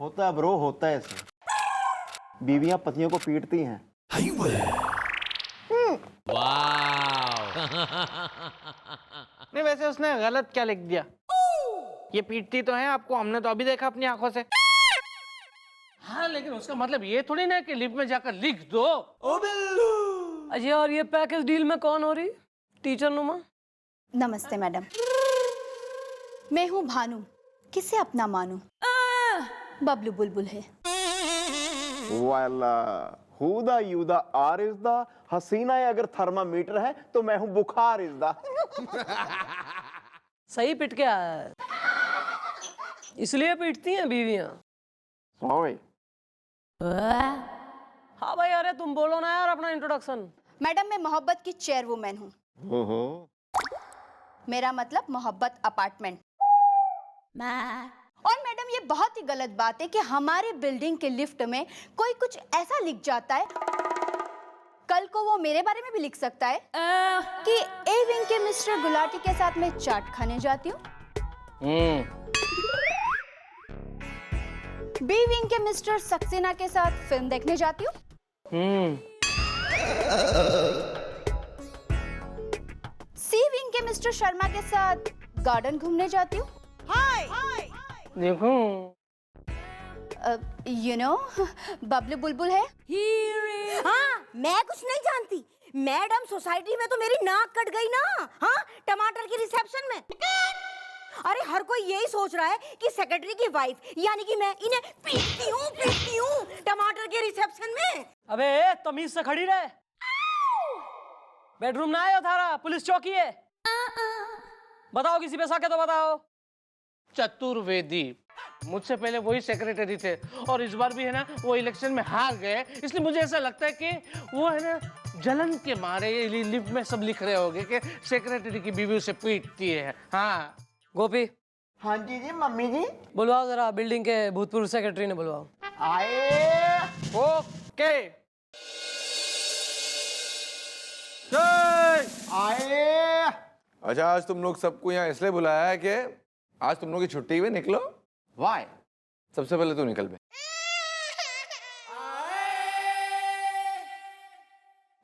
होता है ब्रो, होता है ऐसे। बीवियां पतियों को पीटती हैं। नहीं वैसे उसने गलत क्या लिख दिया? ये पीटती तो है आपको, हमने तो अभी देखा अपनी आंखों से। हाँ लेकिन उसका मतलब ये थोड़ी ना कि लिफ्ट में जाकर लिख दो। ओ बिल्लू। अजय, और ये पैकेज डील में कौन हो रही? टीचर नुमा। नमस्ते मैडम, मैं हूँ भानु, किसे अपना मानू? बबलू बुलबुल है। वाला हुदा युदा आरिज़दा, हसीना है अगर थर्मामीटर है तो मैं हूं बुखार इज़दा। सही पिट के आया है, इसलिए पीटती हैं बीवियां। सॉरी। हाँ भाई, अरे तुम बोलो ना यार अपना इंट्रोडक्शन। मैडम मैं मोहब्बत की चेयरवुमैन हूँ। ओहो। मेरा मतलब मोहब्बत अपार्टमेंट। और मैडम ये बहुत ही गलत बात है कि हमारे बिल्डिंग के लिफ्ट में कोई कुछ ऐसा लिख जाता है, कल को वो मेरे बारे में भी लिख सकता है कि ए विंग के मिस्टर गुलाटी के साथ मैं चाट खाने जाती हूँ, बी विंग के मिस्टर सक्सेना के साथ फिल्म देखने जाती हूँ, सी विंग के मिस्टर शर्मा के साथ गार्डन घूमने जाती हूँ। देखो यू नो बबलू बुलबुल है। हाँ, मैं कुछ नहीं जानती मैडम, सोसाइटी में तो मेरी नाक कट गई ना। हाँ, टमाटर की रिसेप्शन में। अरे हर कोई यही सोच रहा है कि सेक्रेटरी की वाइफ यानी कि मैं इन्हें पीटती हूँ टमाटर के रिसेप्शन में। अबे तमीज से खड़ी रहे। बेडरूम ना आए हो थारा, पुलिस चौकी है। बताओ किसी पे शक है तो बताओ। चतुर्वेदी, मुझसे पहले वही सेक्रेटरी थे और इस बार भी है ना वो इलेक्शन में हार गए, इसलिए मुझे ऐसा लगता है कि वो है ना जलन के मारे लिफ्ट में सब लिख रहे होंगे कि सेक्रेटरी की बीवी उसे पीटती है। हाँ गोपी, हाँ जी जी मम्मी जी। बुलवाओ जरा बिल्डिंग के भूतपूर्व सेक्रेटरी ने बुलवाओ। आए। ओके। आए। अच्छा, आज तुम लोग सबको यहाँ इसलिए बुलाया है कि आज तुम लोग की छुट्टी हुई, निकलो। वाई? सबसे पहले तू निकल बे।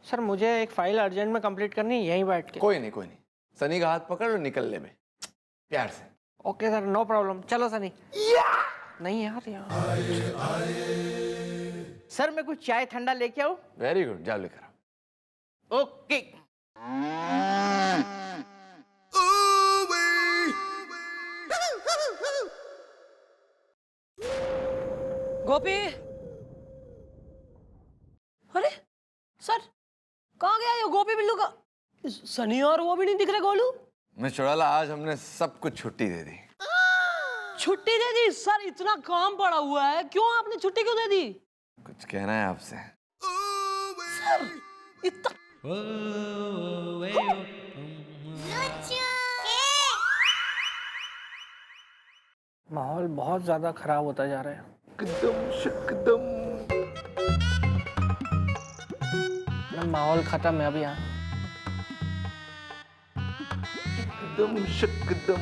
सर मुझे एक फाइल अर्जेंट में कंप्लीट करनी है, यहीं बैठ के। कोई नहीं, सनी का हाथ पकड़ और निकल ले बे, प्यार से। Okay sir, no problem. चलो सनी। नहीं यार सर मैं कुछ चाय ठंडा लेके आऊं? वेरी गुड, जाओ लेकर आओ। ओके। गोपी, अरे सर कहाँ गया ये गोपी बिल्लू का? सनी और वो भी नहीं दिख रहे। गोलू मैं चुड़ैला, आज हमने सबको छुट्टी दे दी। छुट्टी दे दी? सर इतना काम पड़ा हुआ है, क्यों आपने छुट्टी क्यों दे दी? कुछ कहना है आपसे? सर इतना माहौल बहुत ज्यादा खराब होता जा रहा है। एकदम शकदम। माहौल खत्म है अभी यहाँ। एकदम शकदम।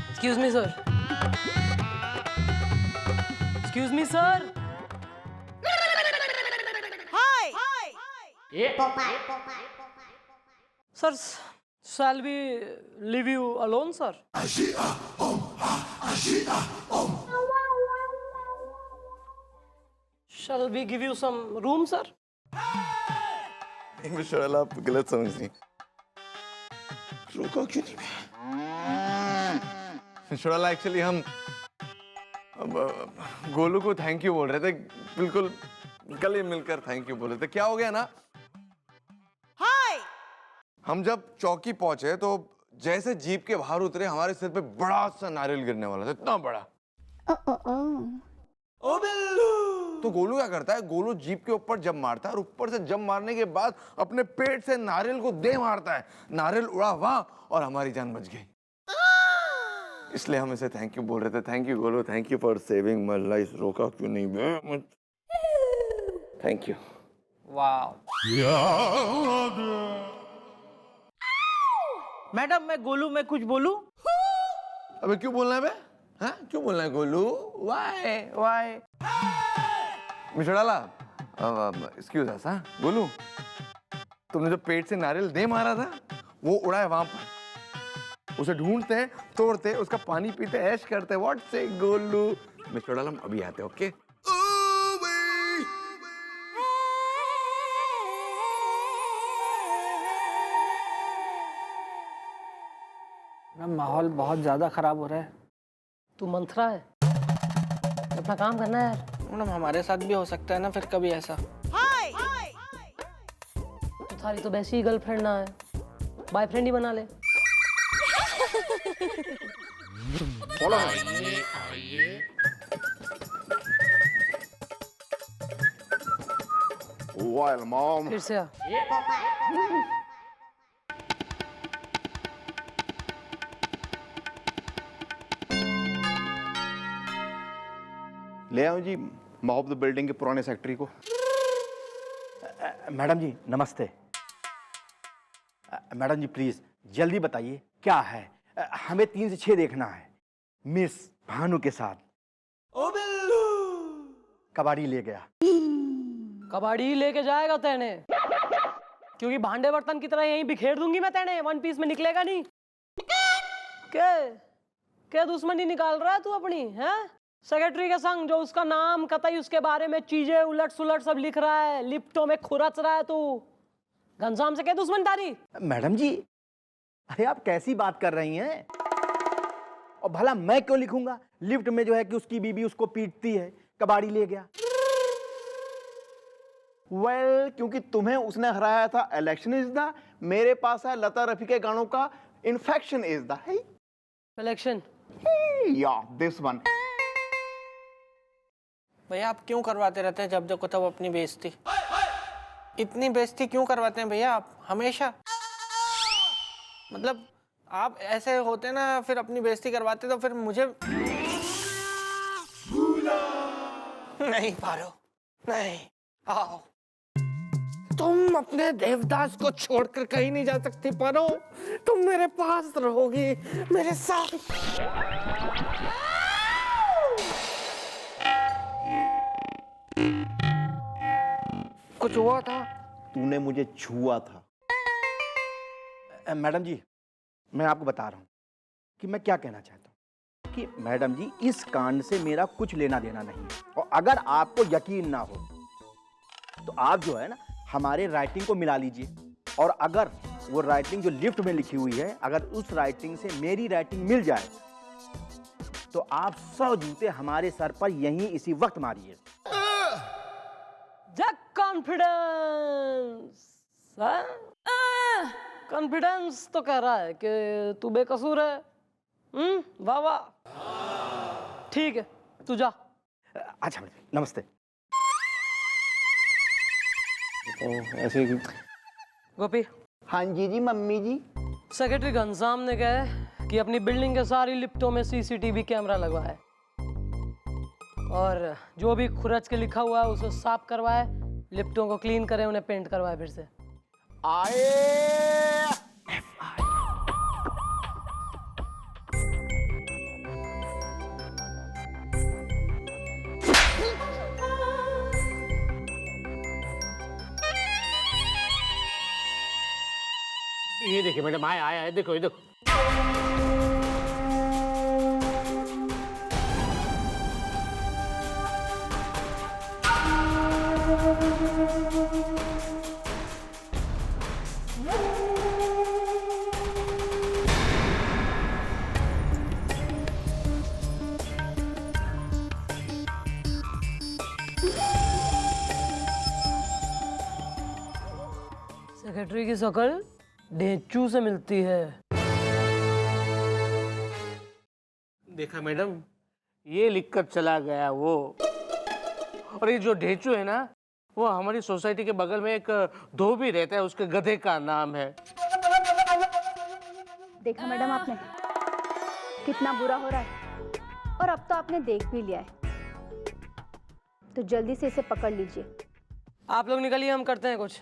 Excuse me sir, excuse me sir. Sir shall we leave you alone sir? Shall we give you some room sir? नहीं चुड़ैला, आप गलत समझ रही। रुको क्यों नहीं? चुड़ैला एक्चुअली हम गोलू को थैंक यू बोल रहे थे, बिल्कुल गले मिलकर थैंक यू बोल रहे थे। क्या हो गया ना, हम जब चौकी पहुंचे तो जैसे जीप के बाहर उतरे हमारे सिर पे बड़ा सा नारियल गिरने वाला था, इतना बड़ा। ओ बिल्लू। तो गोलू क्या करता है, गोलू जीप के ऊपर जंप मारता है और ऊपर से जंप मारने के बाद अपने पेट से नारियल को दे मारता है। नारियल उड़ा वहां और हमारी जान बच गई। इसलिए हम इसे थैंक यू बोल रहे थे। Thank you Golu, thank you for saving my life. रोका क्यों नहीं बे? Thank you. वाह। मैडम मैं गोलू, मैं कुछ बोलूं? अबे क्यों बोलना है बे? हाँ क्यों बोलना है गोलू? वाई मिस्टर डाला, एक्सक्यूज अस, हाँ गोलू, तुमने जो पेट से नारियल दे मारा था वो उड़ा है वहां पर। उसे ढूंढते हैं, तोड़ते, उसका पानी पीते, ऐश करते। व्हाट से गोलू? मिस्टर डाला, हम अभी आते हैं, ओके? माहौल बहुत ज्यादा खराब हो रहा है। तू मंथरा है, अपना काम करना है यार। मैडम हमारे साथ भी हो सकता है ना फिर कभी ऐसा। तुम्हारी तो वैसी ही गर्लफ्रेंड ना है, बॉयफ्रेंड ही बना ले। Well, mom. फिर से आ। ले आऊं जी मोहब्बत बिल्डिंग के पुराने सेक्रेटरी को। मैडम जी नमस्ते। मैडम जी प्लीज जल्दी बताइए क्या है। हमें 3 से 6 देखना है मिस भानु के साथ। ओ बिल्लू कबाड़ी ले गया। कबाड़ी लेके जाएगा तेने, क्योंकि भांडे बर्तन की तरह यहीं बिखेर दूंगी मैं तेने, 1 पीस में निकलेगा नहीं। क्या दुश्मनी निकाल रहा है तू अपनी, हैं? सेक्रेटरी के संग जो उसका नाम कतई उसके बारे में चीजें उलट सुलट सब लिख रहा है, लिफ्टों में खुरच रहा है तू। घनश्याम से क्या दुश्मन तारी? मैडम जी अरे आप कैसी बात कर रही हैं? और भला मैं क्यों लिखूंगा लिफ्ट में जो है कि उसकी बीबी उसको पीटती है, कबाड़ी ले गया। वेल क्योंकि तुम्हें उसने हराया था इलेक्शन इज द, मेरे पास है लता रफी के गानों का इन्फेक्शन इज द। इलेक्शन या दिस वन। भैया आप क्यों करवाते रहते हैं जब देखो तब अपनी बेइज्जती? इतनी बेइज्जती क्यों करवाते हैं भैया आप हमेशा? मतलब आप ऐसे होते ना फिर अपनी बेइज्जती करवाते तो फिर मुझे नहीं पारो, नहीं आओ। तुम अपने देवदास को छोड़कर कहीं नहीं जा सकती पारो, तुम मेरे पास रहोगी, मेरे साथ। कुछ हुआ था? तूने मुझे छुआ था। मैडम जी मैं आपको बता रहा हूं कि मैं क्या कहना चाहता हूं कि मैडम जी इस कांड से मेरा कुछ लेना देना नहीं है। और अगर आपको यकीन ना हो तो आप जो है ना हमारे राइटिंग को मिला लीजिए, और अगर वो राइटिंग जो लिफ्ट में लिखी हुई है अगर उस राइटिंग से मेरी राइटिंग मिल जाए तो आप 100 जूते हमारे सर पर यहीं इसी वक्त मारिए। जग कॉन्फिडेंस। कॉन्फिडेंस तो कह रहा है कि तू बेकसूर है। वाह वाह, ठीक है तू जा। अच्छा नमस्ते। ऐसे गोपी, हाँ जी मम्मी जी। सेक्रेटरी घनश्याम ने कहा है कि अपनी बिल्डिंग के सारी लिफ्टों में सीसीटीवी कैमरा लगवाए और जो भी खुरच के लिखा हुआ है उसे साफ करवाए, लिफ्टों को क्लीन करे, उन्हें पेंट करवाए फिर से। आए ये देखिए मैडम, आया आया, देखो ये देखो। सेक्रेटरी की शक्ल ढेंचू से मिलती है। देखा मैडम, ये लिखकर चला गया वो। और ये जो ढेंचू है ना, वो हमारी सोसाइटी के बगल में एक धोबी रहता है, उसके गधे का नाम है। देखा मैडम आपने कितना बुरा हो रहा है, और अब तो आपने देख भी लिया है, तो जल्दी से इसे पकड़ लीजिए। आप लोग निकलिए, हम करते हैं कुछ।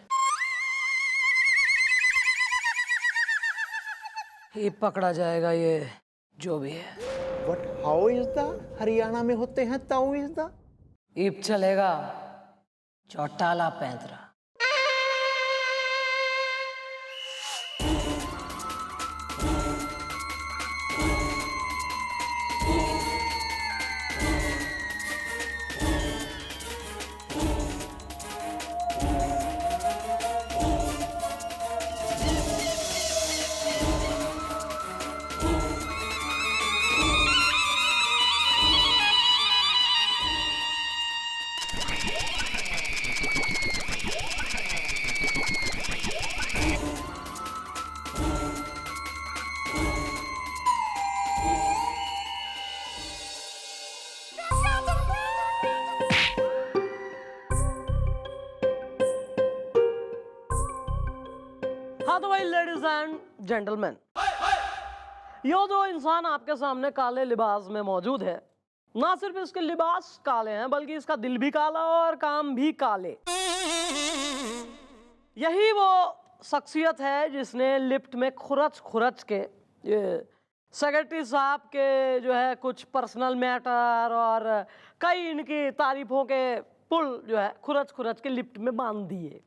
ये पकड़ा जाएगा ये। जो भी है। What? How is the? Haryana में होते हैं ताऊ is the? ईब चलेगा चौटाला पैंतरा। हाँ तो भाई लेडीज एंड जेंटलमैन, यो जो इंसान आपके सामने काले लिबास में मौजूद है, ना सिर्फ इसके लिबास काले हैं बल्कि इसका दिल भी काला और काम भी काले। यही वो शख्सियत है जिसने लिफ्ट में खुरच खुरच के सेक्रेटरी साहब के जो है कुछ पर्सनल मैटर और कई इनकी तारीफों के पुल जो है खुरच खुरच के लिफ्ट में बांध दिए।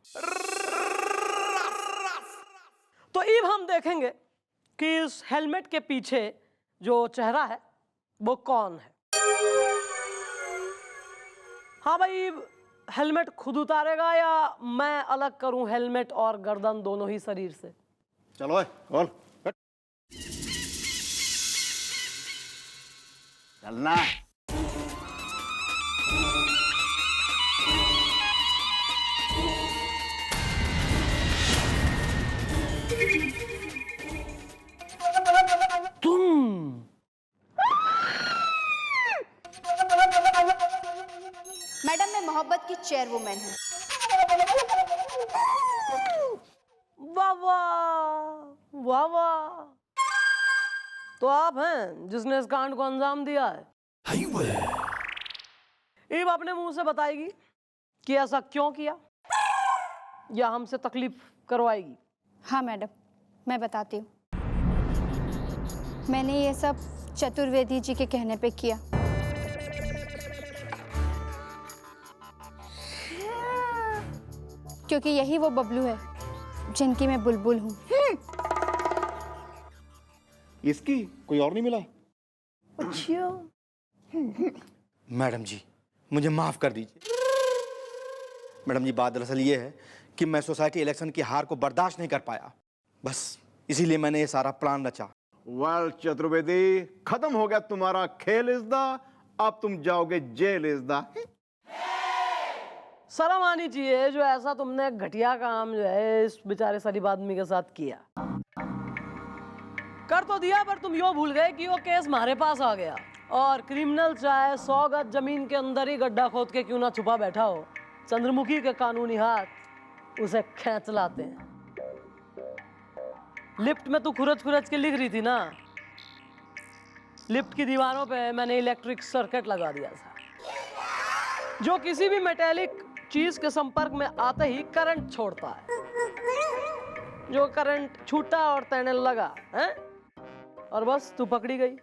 तो अब हम देखेंगे कि इस हेलमेट के पीछे जो चेहरा है वो कौन है। हाँ भाई, हेलमेट खुद उतारेगा या मैं अलग करूं हेलमेट और गर्दन दोनों ही शरीर से? चलो बोल चलना। मैडम मैं मोहब्बत की चेयरवुमन हूँ। वाह वाह वाह वाह, तो आप हैं जिसने इस कांड को अंजाम दिया है। ईब अपने मुंह से बताएगी कि ऐसा क्यों किया या हमसे तकलीफ करवाएगी। हाँ मैडम, मैं बताती हूँ। मैंने ये सब चतुर्वेदी जी के कहने पे किया। क्योंकि यही वो बबलू है जिनकी मैं बुलबुल हूँ। इसकी कोई और नहीं मिला? अच्छा, मैडम जी मुझे माफ कर दीजिए। मैडम जी बात दरअसल ये है कि मैं सोसाइटी इलेक्शन की हार को बर्दाश्त नहीं कर पाया, बस इसीलिए मैंने ये सारा प्लान रचा। वेल चतुर्वेदी, खत्म हो गया तुम्हारा खेल इस दा, अब तुम जाओगे जेल इस दा। शर्म आनी चाहिए जो ऐसा तुमने घटिया काम जो है इस बेचारे शरीफ आदमी के साथ किया। कर तो दिया पर तुम यो भूल गए कि वो केस हमारे पास आ गया और क्रिमिनल चाहे 100 गज जमीन के अंदर ही गड्ढा खोद के क्यों ना छुपा बैठा हो, चंद्रमुखी के कानूनी हाथ उसे खींच लाते हैं। लिफ्ट में तू खुरच खुरच के लिख रही थी ना, लिफ्ट की दीवारों पे मैंने इलेक्ट्रिक सर्किट लगा दिया था जो किसी भी मेटेलिक चीज के संपर्क में आते ही करंट छोड़ता है। जो करंट छूटा और तेने लगा है और बस तू पकड़ी गई।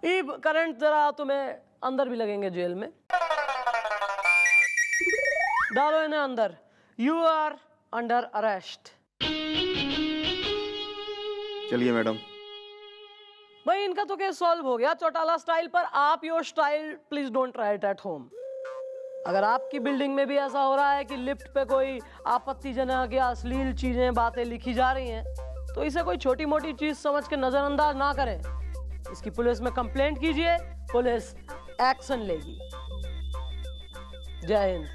ईब करंट जरा तुम्हें अंदर भी लगेंगे जेल में। डालो इन्हें अंदर। You are under arrest. चलिए मैडम। भाई इनका तो केस सॉल्व हो गया चौटाला स्टाइल पर। आप your style please don't try it at home. अगर आपकी बिल्डिंग में भी ऐसा हो रहा है कि लिफ्ट पे कोई आपत्तिजनक या अश्लील चीजें बातें लिखी जा रही हैं तो इसे कोई छोटी मोटी चीज समझ के नजरअंदाज ना करें। इसकी पुलिस में कंप्लेंट कीजिए, पुलिस एक्शन लेगी। जय हिंद।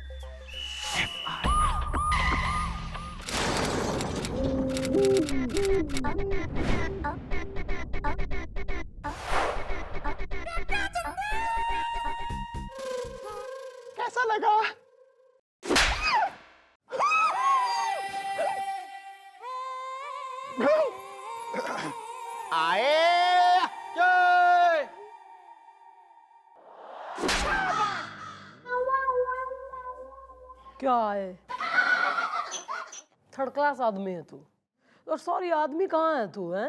कैसा लगा? आए जय। क्या है? थर्ड क्लास आदमी है तू। और सॉरी, आदमी कहाँ है तू? है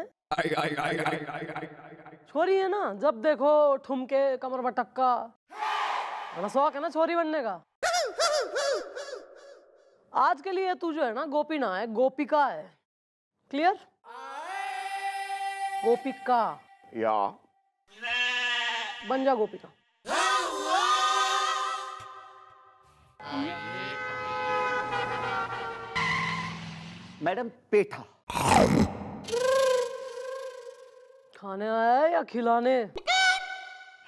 छोरी है ना, जब देखो ठुमके कमर बटक्का, बड़ा शौक है ना छोरी बनने का। आज के लिए तू जो है ना गोपी ना है, गोपिका है। क्लियर? गोपिका या बन जा गोपिका। मैडम पेठा। खाने आया है या खिलाने?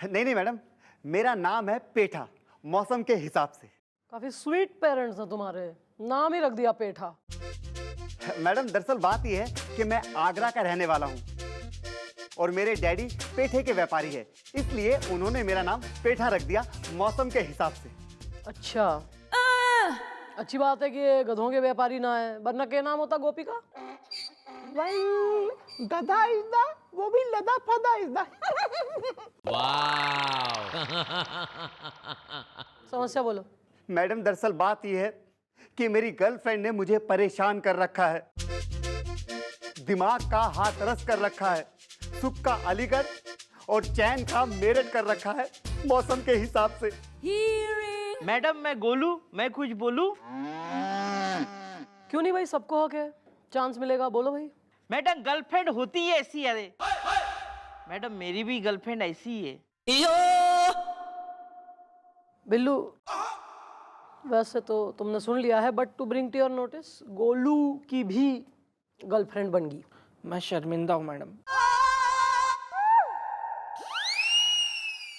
नहीं नहीं मैडम, मेरा नाम है पेठा, मौसम के हिसाब से। काफी स्वीट पेरेंट्स हैं तुम्हारे, नाम ही रख दिया पेठा। मैडम दरअसल बात यह है कि मैं आगरा का रहने वाला हूँ और मेरे डैडी पेठे के व्यापारी है, इसलिए उन्होंने मेरा नाम पेठा रख दिया मौसम के हिसाब से। अच्छा, अच्छी बात है कि ये गधों के व्यापारी ना है, वरना क्या नाम होता गोपिका? गधा इज द, वो भी लदा फदा इज द। समस्या बोलो। मैडम दरअसल बात यह है कि मेरी गर्लफ्रेंड ने मुझे परेशान कर रखा है, दिमाग का हाथ रस कर रखा है, सुख का अलीगढ़ और चैन का मेरठ कर रखा है मौसम के हिसाब से। मैडम मैं गोलू, मैं कुछ बोलूं? क्यों नहीं भाई, सबको हक है, चांस मिलेगा, बोलो भाई। मैडम गर्लफ्रेंड होती है ऐसी, अरे मैडम मेरी भी गर्लफ्रेंड ऐसी ही है। बिल्लू, वैसे तो तुमने सुन लिया है, but to bring to your notice, Golu की भी गर्लफ्रेंड बन गई। मैं शर्मिंदा हूँ मैडम।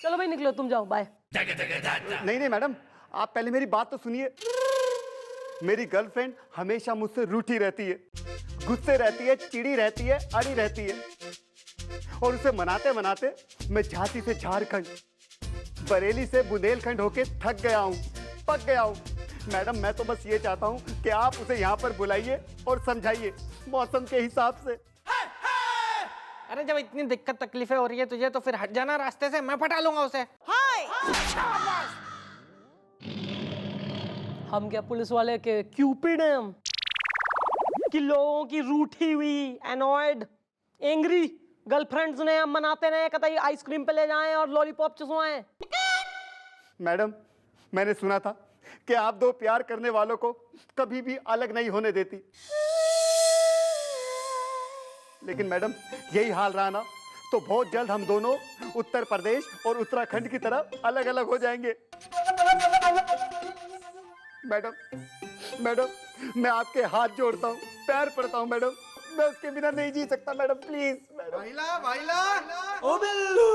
चलो भाई निकलो, तुम जाओ, बाय। नहीं नहीं मैडम, आप पहले मेरी बात तो सुनिए। मेरी गर्लफ्रेंड हमेशा मुझसे रूठी रहती है, गुस्से रहती है, चिड़ी रहती है, अड़ी रहती है, और उसे मनाते मनाते मैं झांसी से झारखंड, बरेली से बुंदेलखंड होके थक गया हूँ, पक गया हूँ। मैडम मैं तो बस ये चाहता हूँ कि आप उसे यहाँ पर बुलाइए और समझाइए मौसम के हिसाब से। अरे जब इतनी दिक्कत तकलीफें हो रही है तुझे, तो फिर हट जाना रास्ते से, मैं पटा लूंगा उसे। हम क्या पुलिस वाले के क्यूपिड हैं हम, कि लोगों की रूठी हुई, एनॉयड, एंग्री गर्लफ्रेंड्स ने हम मनाते रहे, कतई आइसक्रीम पे ले जाएं और लॉलीपॉप चुसवाएं। मैडम मैंने सुना था कि आप दो प्यार करने वालों को कभी भी अलग नहीं होने देती, लेकिन मैडम यही हाल रहा ना तो बहुत जल्द हम दोनों उत्तर प्रदेश और उत्तराखंड की तरह अलग अलग हो जाएंगे। मैडम मैडम मैं आपके हाथ जोड़ता हूँ, पैर पड़ता हूँ मैडम, मैं उसके बिना नहीं जी सकता मैडम, प्लीज मैडम। भाईला भाईला ओ बिल्लू,